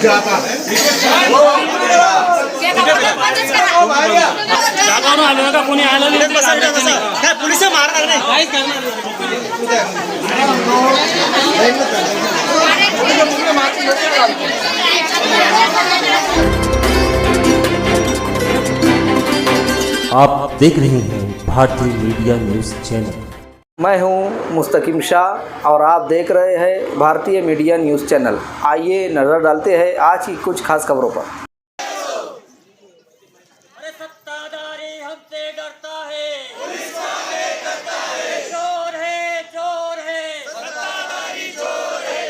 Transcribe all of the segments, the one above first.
जाता है। कोणी आलं नाही, काय पोलिस मारणार नाही, काहीच करणार आप देख रहे हैं भारतीय मीडिया न्यूज़ चैनल। मैं हूं मुस्तकीम शाह और आप देख रहे हैं भारतीय मीडिया न्यूज़ चैनल। आइए नज़र डालते हैं आज की कुछ खास खबरों पर। अरे सत्ताधारी हमसे डरता है, पुलिस वाले डरता है, चोर है, सत्ताधारी चोर है,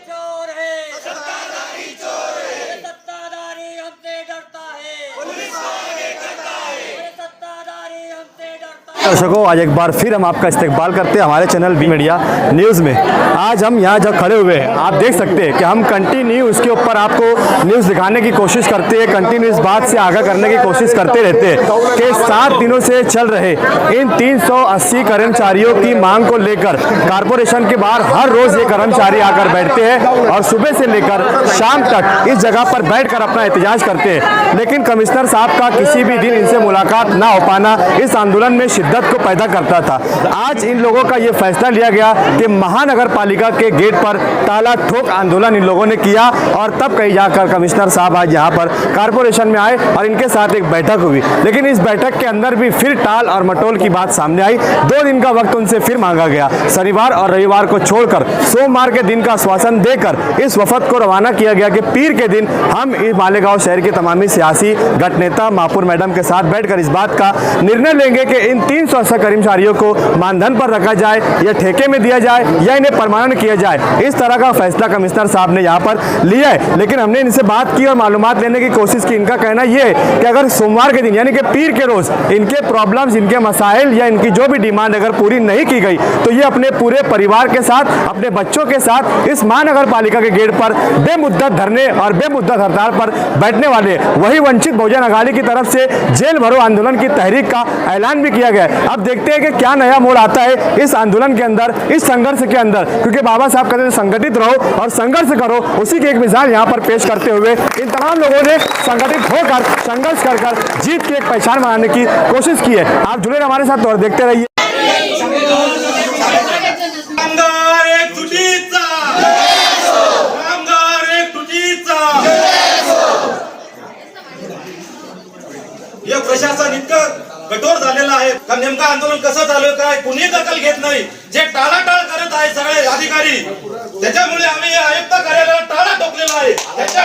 चोर है, सत्ताधारी चोर है, सत्ताधारी हमसे डरता है, पुलिस वाले डरता है, सत्ताधारी हमसे डरता है। दर्शकों, आज एक बार फिर हम आपका इस्तकबाल करते हैं हमारे चैनल बी मीडिया न्यूज़ में। आज हम यहाँ जब खड़े हुए हैं, आप देख सकते हैं कि हम कंटिन्यू इसके ऊपर आपको न्यूज़ दिखाने की कोशिश करते हैं, कंटिन्यू इस बात से आगाह करने की कोशिश करते रहते हैं कि 7 दिनों से चल रहे इन 380 कर्मचारियों की मांग को लेकर कारपोरेशन के बाहर हर रोज़ ये कर्मचारी आकर बैठते हैं और सुबह से लेकर शाम तक इस जगह पर बैठकर अपना एहतजाज करते हैं। लेकिन कमिश्नर साहब का किसी भी दिन इनसे मुलाकात ना हो पाना इस आंदोलन में शिद्दत को पैदा करता था। आज इन लोगों का ये फैसला लिया गया कि महानगर पालिका के गेट पर ताला ठोक आंदोलन इन लोगों ने किया और तब कहीं जाकर कमिश्नर साहब आज यहाँ पर कारपोरेशन में आए और इनके साथ एक बैठक हुई। लेकिन इस बैठक के अंदर भी फिर टाल और मटोल की बात सामने आई। 2 दिन का वक्त उनसे फिर मांगा गया। शनिवार और रविवार को छोड़कर सोमवार के दिन का आश्वासन देकर इस वफद को रवाना किया गया कि पीर के दिन हम इस मालेगांव शहर के तमामी सियासी गठनेता महापौर मैडम के साथ बैठकर इस बात का निर्णय लेंगे कि इन 380 कर्मचारियों को मानधन पर रखा जाए या ठेके में दिया जाए या इन्हें परमानेंट किया जाए। इस तरह का फैसला कमिश्नर साहब ने यहाँ पर लिया है। लेकिन हमने इनसे बात की और मालूमात लेने की कोशिश की। इनका कहना यह है कि अगर सोमवार के दिन यानी कि पीर के रोज इनके प्रॉब्लम्स, इनके मसाइल या इनकी जो भी डिमांड अगर पूरी नहीं की गई तो ये अपने पूरे परिवार के साथ, अपने बच्चों के साथ इस महानगर पालिका के गेट पर बेमुद्दत धरने और बेमुद्दत हड़ताल पर बैठने वाले। वही वंचित बहुजन अघाड़ी की तरफ से जेल भरो आंदोलन की तहरीक का ऐलान भी किया गया है। अब देखते हैं कि क्या नया मोड़ आता है इस आंदोलन के अंदर, इस संघर्ष के अंदर, क्योंकि बाबा साहब कहते थे संगठित रहो और संघर्ष करो। उसी की एक मिसाल यहाँ पर पेश करते हुए इन तमाम लोगों ने संगठित होकर संघर्ष कर जीत की एक पहचान बनाने की कोशिश की है। आप जुड़े हमारे साथ और देखते रहिए। हे प्रशासन इतकं कठोर झालेलं आहे का नेमकं आंदोलन कसं झालं काय कुणी दखल घेत नाही। जे टाळाटाळ करत आहे सगळे अधिकारी, त्याच्यामुळे आम्ही आयुक्त कार्यालयाला टाळा ठोकलेला आहे। त्याच्या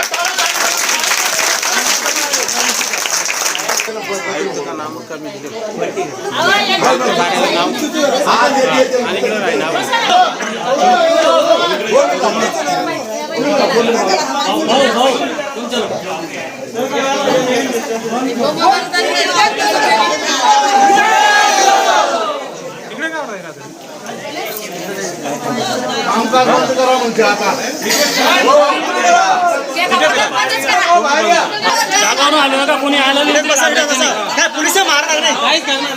कामकाज बंद करा म्हणजे आता कोणी आलं नाही, काय पोलिस मारणार नाही, काहीच करणार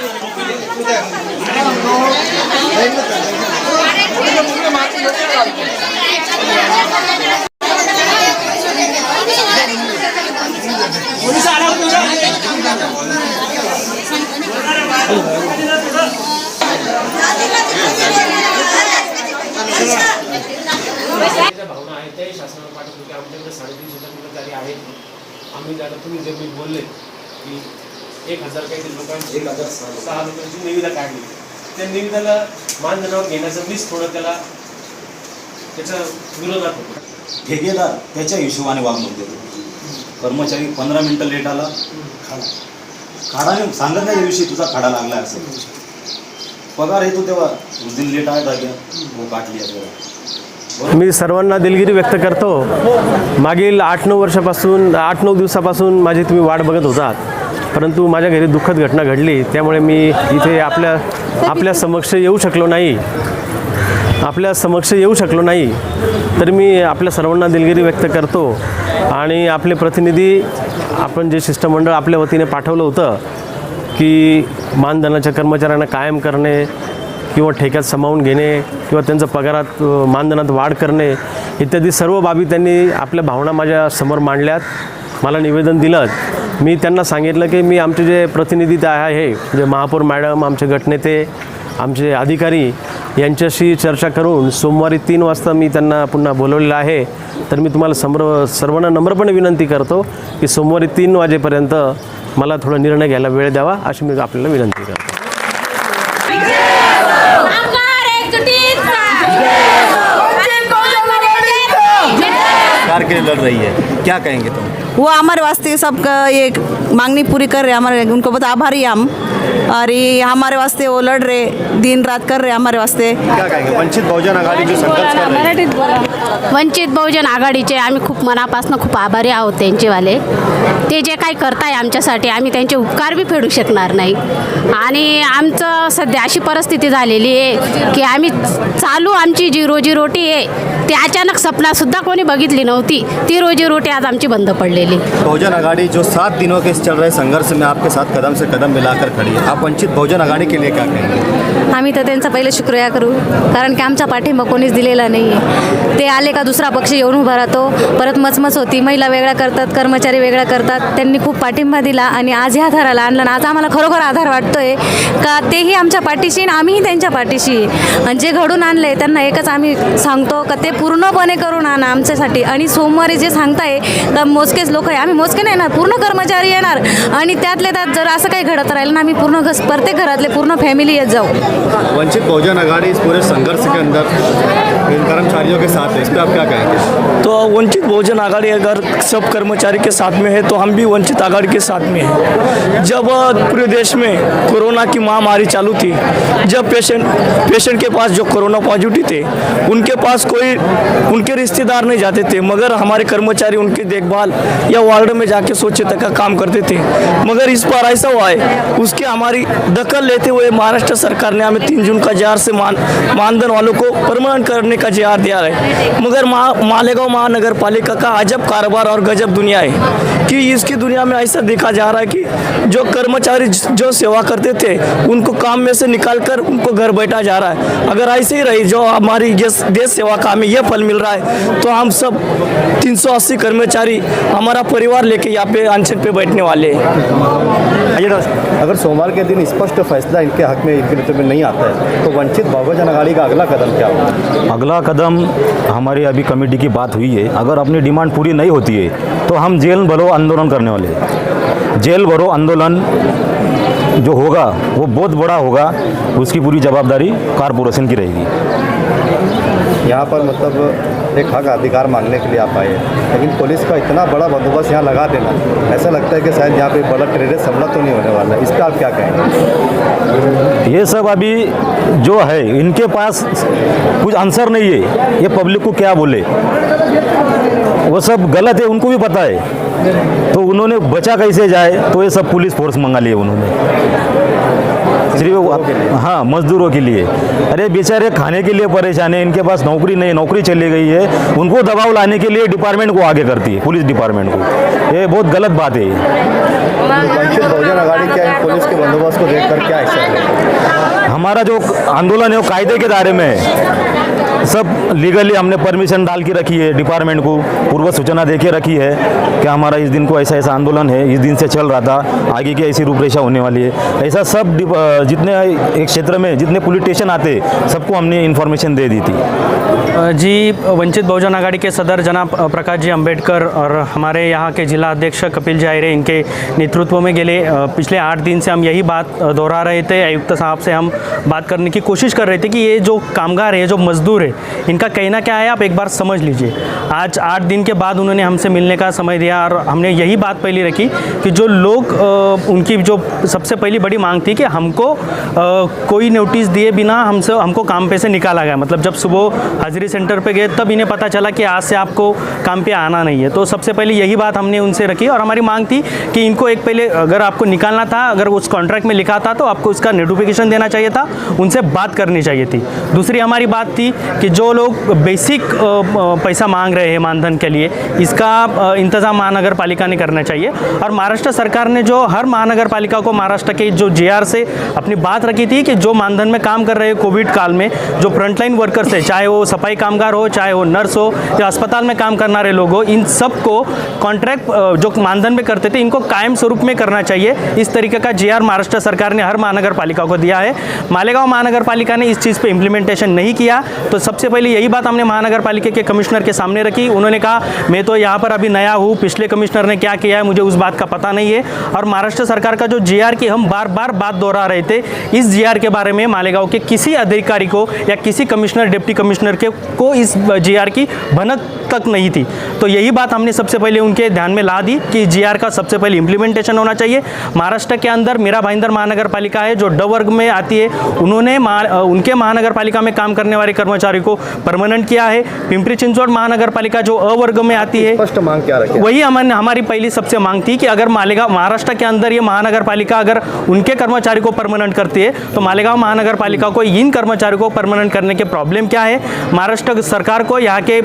भावना आहेत त्याही शासनाला पाठवतो की आमच्याकडे 350 कर्मचारी आहेत। आम्ही आता तुम्ही जे मी बोलले की 1000 काही लोकांची 1006 लोकांची निविदा काढली, त्या निविदाला मानधनावर घेण्याचं मीच थोडं त्याच्या विरोधात होतो। ठेकेदार त्याच्या हिशोबाने वागणूक देतो। कर्मचारी 15 मिनिटं लेट आला, खाडाने सांगत नाही दिवशी तुझा खाडा लागला असेल, पगार येतो तेव्हा उस दिन लेट आया था क्या वो काट लिया तेव्हा। मी सर्वांना दिलगिरी व्यक्त करतो। मागील 8-9 वर्षापासून 8-9 दिवसापासून माझी तुम्ही वाट बघत होतात, परंतु माझ्या घरी दुःखद घटना घडली, त्यामुळे मी इथे आपल्या समक्ष येऊ शकलो नाही। तर मी आपल्या सर्वांना दिलगिरी व्यक्त करतो आणि आपले प्रतिनिधी, आपण जे शिष्टमंडळ आपल्या वतीने पाठवलं होतं की मानधनाच्या कर्मचाऱ्यांना कायम करणे किंवा ठेक्यात सामावून घेणे किंवा त्यांच्या पगारात मानधनात वाढ करणे, इत्यादी सर्व बाबी त्यांनी आपल्या भावना माझ्या समोर मांडल्यात, मला निवेदन दिलं. मी त्यांना सांगितलं की मी आमचे जे प्रतिनिधी आहे, जे महापौर मॅडम, आमचे गटनेते, आमचे अधिकारी यांच्याशी चर्चा करून सोमवारी 3 वाजता मी त्यांना पुन्हा बोलवलेलं आहे. तर मी तुम्हाला सर्वांना नम्रपणे विनंती करतो की सोमवारी 3 वाजेपर्यंत मला थोडा निर्णय घ्यायला वेळ द्यावा, अशी मी आपल्याला विनंती करतो. सरकार के लिए लड़ रही है, क्या कहेंगे तुम? वो हमारे वास्ते सब ये मांगनी पूरी कर रहे, हमारे उनको बहुत आभारी हम, और ये हमारे वास्ते वो लड़ रहे, दिन रात कर रहे हमारे वास्ते. क्या कहेंगे? वंचित बहुजन आघाडी जो संघर्ष कर रही है, वंचित बहुजन आघाडीचे आम्ही खूप मनापासून खूप आभारी आहोत त्यांचेवाले. ते जे काही करताय आमच्यासाठी आम्ही त्यांचे उपकार बी फेडू शकणार नाही. आणि आमचं सध्या अशी परिस्थिती झालेली आहे की आम्ही चालू आमची जी रोजीरोटी आहे ती अचानक सपनासुद्धा कोणी बघितली नव्हती, ती रोजीरोटी आज आमची बंद पडलेली. बहुजन आघाड़ी जो 7 दिनों के चल रहे संघर्ष में आपके साथ कदम से कदम मिलाकर खड़ी है, आप वंचित बहुजन आघाड़ी के लिए क्या कहेंगे? आम्ही तर त्यांचा पहिले शुक्रिया करू, कारण की आमचा पाठिंबा कोणीच दिलेला नाही आहे. ते आले का दुसरा पक्ष येऊन उभा राहतो, परत मचमच होती, महिला वेगळ्या करतात, कर्मचारी वेगळ्या करतात. त्यांनी खूप पाठिंबा दिला आणि आज ह्या आधाराला आणलं. आज आम्हाला खरोखर आधार वाटतोय का तेही आमच्या पाठीशी आणि आम्हीही त्यांच्या पाठीशी. आणि जे घडून आणले त्यांना एकच आम्ही सांगतो का ते पूर्णपणे करून आणा आमच्यासाठी. आणि सोमवारी जे सांगताय का मोजकेच लोक आहे, आम्ही मोजके नाही येणार, पूर्ण कर्मचारी येणार. आणि त्यातले त्यात जर असं काही घडत राहिलं ना, आम्ही पूर्ण प्रत्येक घरातले पूर्ण फॅमिली येत जाऊ. वंचित बहुजन आघाड़ी इस पूरे संघर्ष के अंदर इन कर्मचारियों के साथ है, इस पर आप क्या कहेंगे? तो वंचित बहुजन आघाड़ी अगर सब कर्मचारी के साथ में है तो हम भी वंचित आघाड़ी के साथ में हैं. जब पूरे देश में कोरोना की महामारी चालू थी, जब पेशेंट के पास जो कोरोना पॉजिटिव थे उनके पास कोई उनके रिश्तेदार नहीं जाते थे, मगर हमारे कर्मचारी उनकी देखभाल या वार्ड में जाके स्वच्छता का काम करते थे. मगर इस बार ऐसा हुआ है, उसकी हमारी दखल लेते हुए महाराष्ट्र सरकार ने हमें 3 जून का JR से मानधन वालों को परमानेंट करने का JR दिया है. मगर मालेगांव महानगर पालिका का अजब कारोबार और गजब दुनिया है कि इसकी दुनिया में ऐसा देखा जा रहा है कि जो कर्मचारी जो सेवा करते थे उनको काम में से निकाल कर उनको घर बैठा जा रहा है. अगर ऐसे ही रही जो हमारी देश सेवा का हमें यह फल मिल रहा है तो हम सब 380 कर्मचारी हमारा परिवार लेके यहाँ पे अनशन पे बैठने वाले हैं. अगर सोमवार के दिन स्पष्ट फैसला इनके हक में इनके नेतृत्व में नहीं आता है तो वंचित बहुजन आघाड़ी का अगला कदम क्या होगा? अगला कदम हमारी अभी कमेटी की बात हुई है, अगर अपनी डिमांड पूरी नहीं होती है तो हम जेल भरो आंदोलन करने वाले हैं. जेल भरो आंदोलन जो होगा वो बहुत बड़ा होगा, उसकी पूरी जवाबदारी कारपोरेशन की रहेगी. यहाँ पर मतलब एक हक अधिकार मांगने के लिए आप आए, लेकिन पुलिस का इतना बड़ा बंदोबस्त यहाँ लगा देना, ऐसा लगता है कि शायद यहाँ पे बड़ा टेररिस्ट हमला तो नहीं होने वाला है. इस पर आप क्या कहेंगे? ये सब अभी जो है इनके पास कुछ आंसर नहीं है, ये पब्लिक को क्या बोले, वो सब गलत है, उनको भी पता है. तो उन्होंने बचा कैसे जाए, तो ये सब पुलिस फोर्स मंगा लिए उन्होंने सिर्फ, हाँ, मजदूरों के लिए. अरे बेचारे खाने के लिए परेशान है, इनके पास नौकरी नहीं, नौकरी चली गई है, उनको दबाव लाने के लिए डिपार्टमेंट को आगे करती है, पुलिस डिपार्टमेंट को. ये बहुत गलत बात है. वंचित बहुजन आघाड़ी क्या पुलिस के बंदोबस्त को देखकर क्या एक्शन लेगी? हमारा जो आंदोलन है वो कायदे के दायरे में है. सब लीगली हमने परमिशन डाल के रखी है, डिपार्टमेंट को पूर्व सूचना दे के रखी है कि हमारा इस दिन को ऐसा ऐसा आंदोलन है, इस दिन से चल रहा था, आगे की ऐसी रूपरेखा होने वाली है. ऐसा सब जितने एक क्षेत्र में जितने पुलिस स्टेशन आते सबको हमने इन्फॉर्मेशन दे दी थी. जी, वंचित बहुजन आघाड़ी के सदर जनाब प्रकाश जी अम्बेडकर और हमारे यहाँ के जिला अध्यक्ष कपिल जी आयरे, इनके नेतृत्व में पिछले 8 दिन से हम यही बात दोहरा रहे थे. आयुक्त साहब से हम बात करने की कोशिश कर रहे थे कि ये जो कामगार है, जो मजदूर है, इनका कहना क्या है आप एक बार समझ लीजिए. आज 8 दिन के बाद उन्होंने हमसे मिलने का समय दिया और हमने यही बात पहली रखी कि जो लोग उनकी जो सबसे पहली बड़ी मांग थी कि हमको कोई नोटिस दिए बिना हमको काम पे से निकाला गया. मतलब जब सुबह हाजिरी सेंटर पे गए तब इन्हें पता चला कि आज से आपको काम पे आना नहीं है. तो सबसे पहले यही बात हमने उनसे रखी और हमारी मांग थी कि इनको एक पहले अगर आपको निकालना था, अगर उस कॉन्ट्रैक्ट में लिखा था तो आपको उसका नोटिफिकेशन देना चाहिए था, उनसे बात करनी चाहिए थी. दूसरी हमारी बात थी कि जो लोग बेसिक पैसा मांग रहे हैं मानधन के लिए, इसका इंतज़ाम महानगर पालिका ने करना चाहिए। और महाराष्ट्र सरकार ने जो हर महानगर पालिका को महाराष्ट्र के जो JR से अपनी बात रखी थी कि जो मानधन में काम कर रहे हैं कोविड काल में, जो फ्रंटलाइन वर्कर्स है, चाहे वो सफाई कामगार हो, चाहे वो नर्स हो, या अस्पताल में काम करना रहे लोग हो, इन सबको कॉन्ट्रैक्ट जो मानधन में करते थे इनको कायम स्वरूप में करना चाहिए। इस तरीके का JR महाराष्ट्र सरकार ने हर महानगर पालिका को दिया है। मालेगांव महानगर पालिका ने इस चीज़ पे इम्प्लीमेंटेशन नहीं किया। तो सबसे पहले यही बात हमने महानगर पालिका के कमिश्नर के सामने रखी। उन्होंने कहा मैं तो यहाँ पर अभी नया हूँ, पिछले कमिश्नर ने क्या किया है मुझे उस बात का पता नहीं है। और महाराष्ट्र सरकार का जो JR की हम बार बार बात दोहरा रहे थे, इस JR के बारे में मालेगांव के किसी अधिकारी को या किसी कमिश्नर डिप्टी कमिश्नर को इस JR की भनक तक नहीं थी। तो यही बात हमने सबसे पहले उनके ध्यान में ला दी कि JR का सबसे पहले इम्प्लीमेंटेशन होना चाहिए। महाराष्ट्र के अंदर मीरा भाईंदर महानगर पालिका है जो ड वर्ग में आती है, उन्होंने उनके महानगर पालिका में काम करने वाले कर्मचारी को परमानेंट किया है। पिंपरी चिंचवड महानगर पालिका जो अ वर्ग में आती है, स्पष्ट मांग क्या रखी? वही हमारी पहली सबसे मांग थी कि अगर मालेगांव महाराष्ट्र के अंदर ये महानगर पालिका अगर उनके कर्मचारी को परमानेंट करती है तो मालेगांव महानगर पालिका को इन कर्मचारियों को परमानेंट करने के प्रॉब्लम क्या है। महाराष्ट्र सरकार को यहाँ के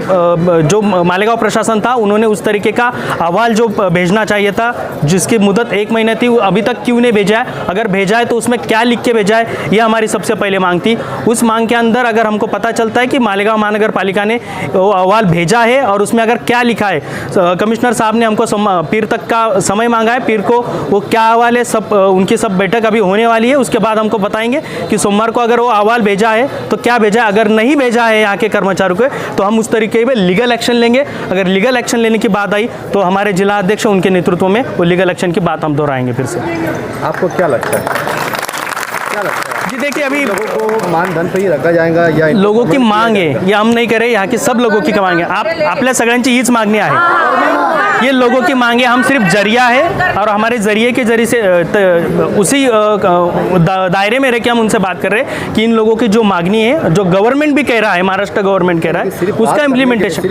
जो मालेगांव प्रशासन था उन्होंने उस तरीके का अहवाल जो भेजना चाहिए था जिसकी मुदत 1 महीने थी, अभी तक क्यों नहीं भेजा है? अगर भेजा है तो उसमें क्या लिख के भेजा है, ये हमारी सबसे पहले मांग थी। उस मांग के अंदर अगर हमको पता चलता है कि मालेगांव महानगर पालिका ने वो अहवाल भेजा है और उसमें अगर क्या लिखा है, कमिश्नर साहब ने हमको पीर तक का समय मांगा है, पीर को वो क्या अहवाल है सब उनकी सब बैठक अभी होने वाली है, उसके बाद हमको बताएंगे कि सोमवार को अगर वो अहवाल भेजा है तो क्या भेजा है। अगर नहीं भेजा है यहाँ के कर्मचारियों को तो हम उस तरीके में लीगल एक्शन लेंगे। अगर लीगल एक्शन लेने की बात आई तो हमारे जिला अध्यक्ष उनके नेतृत्व में वो लीगल एक्शन की बात हम दोहराएंगे फिर से। आपको क्या लगता है? जी देखिए, अभी लोगों को मानधन पे ही रखा जाएगा या लोगों की मांग है, ये हम नहीं करें, यहाँ की सब लोगों की मांग है। आपल्या सगळ्यांची हीच मागणी आहे, ये लोगों की मांग है, हम सिर्फ जरिया है और हमारे जरिए के जरिए से उसी दायरे में रह के हम उनसे बात कर रहे हैं कि इन लोगों की जो मांगनी है, जो गवर्नमेंट भी कह रहा है, महाराष्ट्र गवर्नमेंट कह रहा है, उसका इम्प्लीमेंटेशन,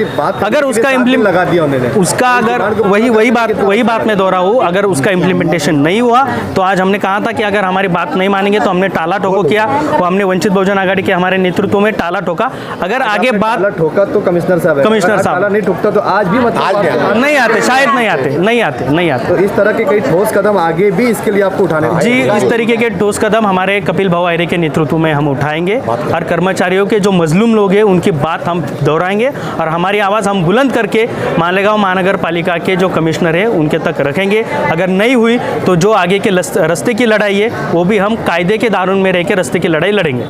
अगर उसका लगा दिया उन्होंने, उसका अगर वही बात मैं दोहराऊँ, अगर उसका इम्प्लीमेंटेशन नहीं हुआ तो आज हमने कहा था कि अगर हमारी बात नहीं मानेंगे तो हमने टाला ठोको किया, वो हमने वंचित बहुजन आघाड़ी के हमारे नेतृत्व में टाला ठोका। अगर आगे बात ठोका तो कमिश्नर साहब नहीं ठोकता तो आज भी मतलब नहीं आते, शायद नहीं आते। तो इस तरह के कई ठोस कदम आगे भी इसके लिए आपको उठाने जी, इस तरीके के ठोस कदम हमारे कपिल भाऊ आयरे के नेतृत्व में हम उठाएंगे और कर्मचारियों के जो मजलूम लोग हैं उनकी बात हम दोहराएंगे और हमारी आवाज़ हम बुलंद करके मालेगांव महानगर पालिका के जो कमिश्नर है उनके तक रखेंगे। अगर नहीं हुई तो जो आगे के रास्ते की लड़ाई है वो भी हम कायदे के दायरे में रह के रास्ते की लड़ाई लड़ेंगे।